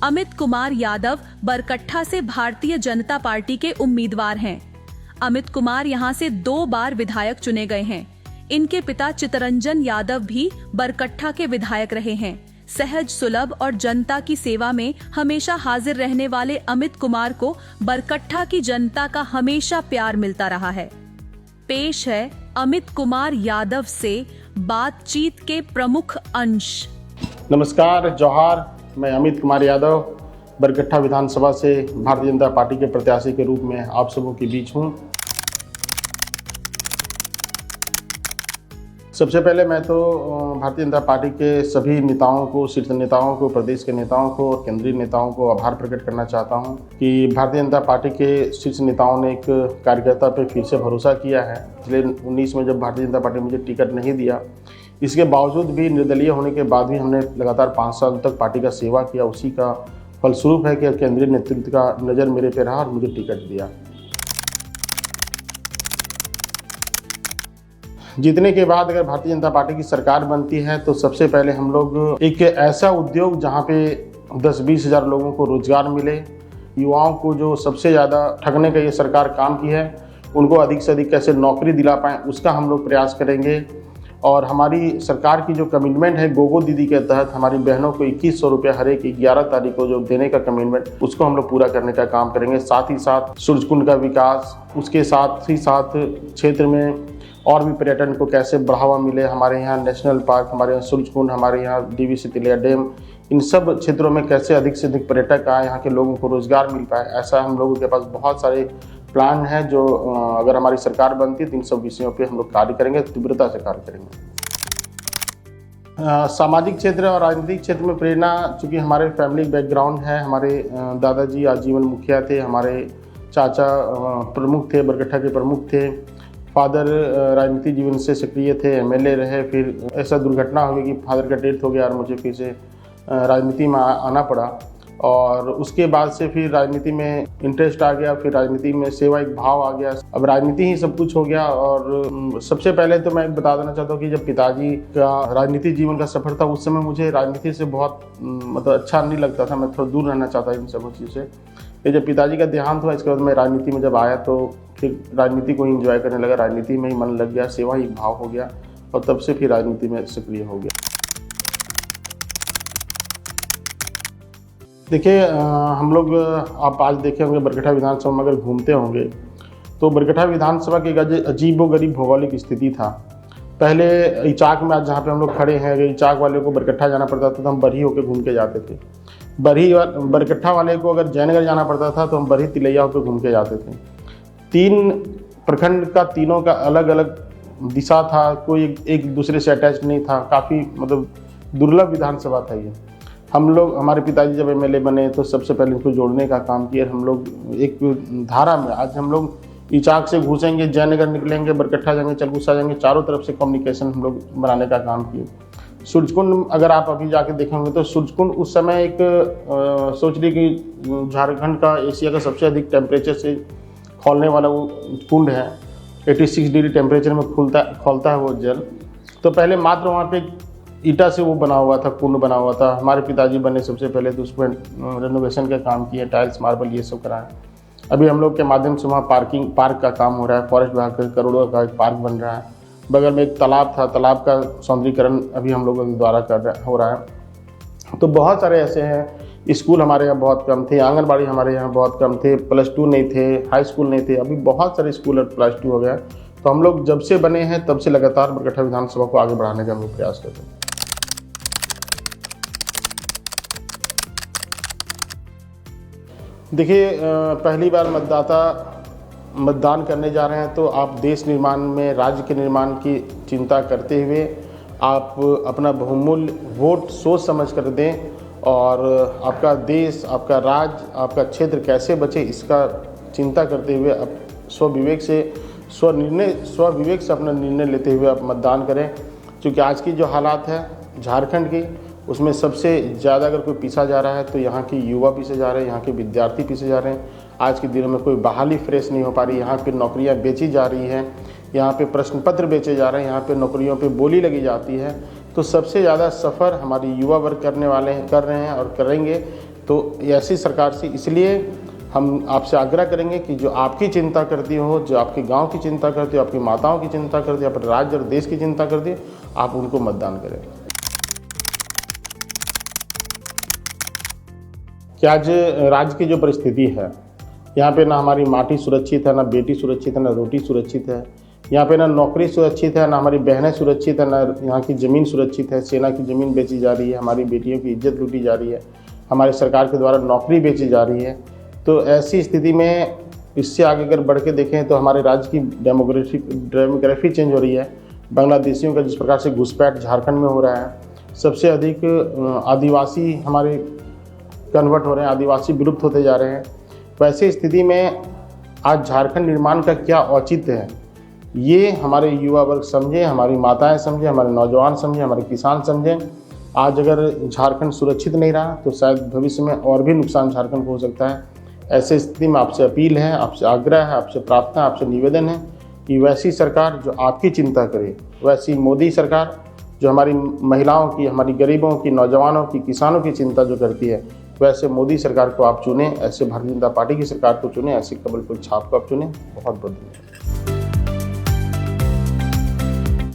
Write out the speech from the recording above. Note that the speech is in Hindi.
अमित कुमार यादव बरकट्ठा से भारतीय जनता पार्टी के उम्मीदवार हैं। अमित कुमार यहां से 2 बार विधायक चुने गए हैं। इनके पिता चितरंजन यादव भी बरकट्ठा के विधायक रहे हैं। सहज, सुलभ और जनता की सेवा में हमेशा हाजिर रहने वाले अमित कुमार को बरकट्ठा की जनता का हमेशा प्यार मिलता रहा है। पेश है अमित कुमार यादव से बातचीत के प्रमुख अंश। नमस्कार, जौहार। मैं अमित कुमार यादव बरकट्ठा विधानसभा से भारतीय जनता पार्टी के प्रत्याशी के रूप में आप सबों के बीच हूं। सबसे पहले मैं तो भारतीय जनता पार्टी के सभी नेताओं को, शीर्ष नेताओं को, प्रदेश के नेताओं को और केंद्रीय नेताओं को आभार प्रकट करना चाहता हूं कि भारतीय जनता पार्टी के शीर्ष नेताओं ने एक कार्यकर्ता पर फिर से भरोसा किया है। पिछले 19 में जब भारतीय जनता पार्टी मुझे टिकट नहीं दिया, इसके बावजूद भी, निर्दलीय होने के बाद भी हमने लगातार 5 साल तक पार्टी का सेवा किया। उसी का फलस्वरूप है कि केंद्रीय नेतृत्व का नज़र मेरे पे रहा और मुझे टिकट दिया। जीतने के बाद अगर भारतीय जनता पार्टी की सरकार बनती है तो सबसे पहले हम लोग एक ऐसा उद्योग जहां पे 10-20 हज़ार लोगों को रोजगार मिले, युवाओं को जो सबसे ज़्यादा ठगने का ये सरकार काम की है, उनको अधिक से अधिक कैसे नौकरी दिला पाएँ, उसका हम लोग प्रयास करेंगे। और हमारी सरकार की जो कमिटमेंट है गोगो दीदी के तहत हमारी बहनों को 2100 रुपये हर एक 11 तारीख को जो देने का कमिटमेंट, उसको हम लोग पूरा करने का काम करेंगे। साथ ही साथ सूरजकुंड का विकास, उसके साथ ही साथ क्षेत्र में और भी पर्यटन को कैसे बढ़ावा मिले। हमारे यहाँ नेशनल पार्क, हमारे यहाँ सूरजकुंड, हमारे यहाँ डीवीसी तिलिया डैम, इन सब क्षेत्रों में कैसे अधिक से अधिक पर्यटक आए, यहाँ के लोगों को रोजगार मिल पाए, ऐसा हम लोगों के पास बहुत सारे प्लान है जो अगर हमारी सरकार बनती है तो इन सब विषयों पे हम लोग कार्य करेंगे, तीव्रता से कार्य करेंगे। सामाजिक क्षेत्र और राजनीतिक क्षेत्र में प्रेरणा, चूँकि हमारे फैमिली बैकग्राउंड है, हमारे दादाजी आजीवन मुखिया थे, हमारे चाचा प्रमुख थे, बरकट्ठा के प्रमुख थे, फादर राजनीतिक जीवन से सक्रिय थे, एमएलए रहे। फिर ऐसा दुर्घटना हो गई कि फादर का डेथ हो गया और मुझे फिर से राजनीति में आना पड़ा और उसके बाद से फिर राजनीति में इंटरेस्ट आ गया, फिर राजनीति में सेवा एक भाव आ गया। अब राजनीति ही सब कुछ हो गया। और सबसे पहले तो मैं बता देना चाहता हूँ कि जब पिताजी का राजनीतिक जीवन का सफर था, उस समय मुझे राजनीति से बहुत मतलब अच्छा नहीं लगता था, मैं थोड़ा दूर रहना चाहता इन सब चीज़ से। फिर जब पिताजी का देहांत हुआ, इसके बाद मैं राजनीति में जब आया तो फिर राजनीति को ही एंजॉय करने लगा, राजनीति में ही मन लग गया, सेवा ही भाव हो गया और तब से फिर राजनीति में सक्रिय हो गया। देखिए, हम लोग, आप आज देखे होंगे बरकट्ठा विधानसभा में अगर घूमते होंगे तो बरकट्ठा विधानसभा की एक अजीबोगरीब भौगोलिक स्थिति था। पहले इचाक में, आज जहाँ पे हम लोग खड़े हैं, अगर इचाक वाले को बरकट्ठा जाना पड़ता था तो हम बरही होकर घूम के जाते थे। बरकट्ठा वाले को अगर जयनगर जाना पड़ता था तो हम बरही तिलैया होकर घूम के जाते थे। 3 प्रखंड का, तीनों का अलग अलग दिशा था, कोई एक दूसरे से अटैच नहीं था। काफ़ी मतलब दुर्लभ विधानसभा था ये। हम लोग, हमारे पिताजी जब एमएलए बने तो सबसे पहले इनको जोड़ने का काम किया। हम लोग एक धारा में, आज हम लोग इचाक से घुसेंगे, जयनगर निकलेंगे, बरकट्ठा जाएंगे, चलगुस्सा जाएंगे, चारों तरफ से कम्युनिकेशन हम लोग बनाने का काम किए। सूरजकुंड अगर आप अभी जाके देखेंगे तो सूरजकुंड उस समय एक सोच रही कि झारखंड का, एशिया का सबसे अधिक टेम्परेचर से खौलने वाला वो कुंड है। 86 डिग्री टेम्परेचर में खौलता है वो जल। तो पहले मात्र वहाँ पे ईटा से वो बना हुआ था, कुंड बना हुआ था। हमारे पिताजी बने सबसे पहले तो उसमें रेनोवेशन का काम किया, टाइल्स, मार्बल, ये सब कराया। अभी हम लोग के माध्यम से वहाँ पार्क का काम हो रहा है। फॉरेस्ट विभाग का करोड़ों का एक पार्क बन रहा है। बगल में एक तालाब था, तालाब का सौंदर्यीकरण अभी हम लोगों के द्वारा हो रहा है। तो बहुत सारे ऐसे हैं। स्कूल हमारे यहाँ बहुत कम थे, आंगनबाड़ी हमारे यहाँ बहुत कम थे, +2 नहीं थे, हाई स्कूल नहीं थे। अभी बहुत सारे स्कूल और +2 हो गया। तो हम लोग जब से बने हैं तब से लगातार बरकट्ठा विधानसभा को आगे बढ़ाने का हम लोग प्रयास करते हैं। देखिए, पहली बार मतदान करने जा रहे हैं तो आप देश निर्माण में, राज्य के निर्माण की चिंता करते हुए आप अपना बहुमूल्य वोट सोच समझ कर दें और आपका देश, आपका राज्य, आपका क्षेत्र कैसे बचे, इसका चिंता करते हुए आप स्वविवेक से अपना निर्णय लेते हुए आप मतदान करें। क्योंकि आज की जो हालात है झारखंड की, उसमें सबसे ज़्यादा अगर कोई पीछा जा रहा है तो यहाँ के युवा पीछे जा रहे हैं, यहाँ के विद्यार्थी पीछे जा रहे हैं। आज के दिनों में कोई बहाली फ्रेश नहीं हो पा रही, यहाँ पे नौकरियाँ बेची जा रही हैं, यहाँ पे प्रश्न पत्र बेचे जा रहे हैं, यहाँ पे नौकरियों पे बोली लगी जाती है। तो सबसे ज़्यादा सफ़र हमारी युवा वर्ग कर रहे हैं और करेंगे। तो ऐसी सरकार से इसलिए हम आपसे आग्रह करेंगे कि जो आपकी चिंता करती हो, जो आपके गांव की चिंता करती हो, आपकी माताओं की चिंता करती हो, अपने राज्य और देश की चिंता करती हो, आप उनको मतदान करें। कि आज राज्य की जो परिस्थिति है, यहाँ पे ना हमारी माटी सुरक्षित है, ना बेटी सुरक्षित है, ना रोटी सुरक्षित है। यहाँ पे ना नौकरी सुरक्षित है, ना हमारी बहनें सुरक्षित है, ना यहाँ की ज़मीन सुरक्षित है। सेना की ज़मीन बेची जा रही है, हमारी बेटियों की इज्जत लूटी जा रही है, हमारी सरकार के द्वारा नौकरी बेची जा रही है। तो ऐसी स्थिति में इससे आगे अगर बढ़ के देखें तो हमारे राज्य की डेमोग्राफी चेंज हो रही है। बांग्लादेशियों का जिस प्रकार से घुसपैठ झारखंड में हो रहा है, सबसे अधिक आदिवासी हमारे कन्वर्ट हो रहे हैं, आदिवासी विलुप्त होते जा रहे हैं। वैसी स्थिति में आज झारखंड निर्माण का क्या औचित्य है, ये हमारे युवा वर्ग समझें, हमारी माताएं समझें, हमारे नौजवान समझें, हमारे किसान समझें। आज अगर झारखंड सुरक्षित नहीं रहा तो शायद भविष्य में और भी नुकसान झारखंड को हो सकता है। ऐसे स्थिति में आपसे अपील है, आपसे आग्रह है, आपसे प्रार्थना, आपसे निवेदन है कि वैसी सरकार जो आपकी चिंता करे, वैसी मोदी सरकार जो हमारी महिलाओं की, हमारी गरीबों की, नौजवानों की, किसानों की चिंता जो करती है, वैसे मोदी सरकार को आप चुनें। ऐसे भारतीय जनता पार्टी की सरकार को चुनें, ऐसी कमल फूल छाप को आप चुनें। बहुत बहुत धन्यवाद।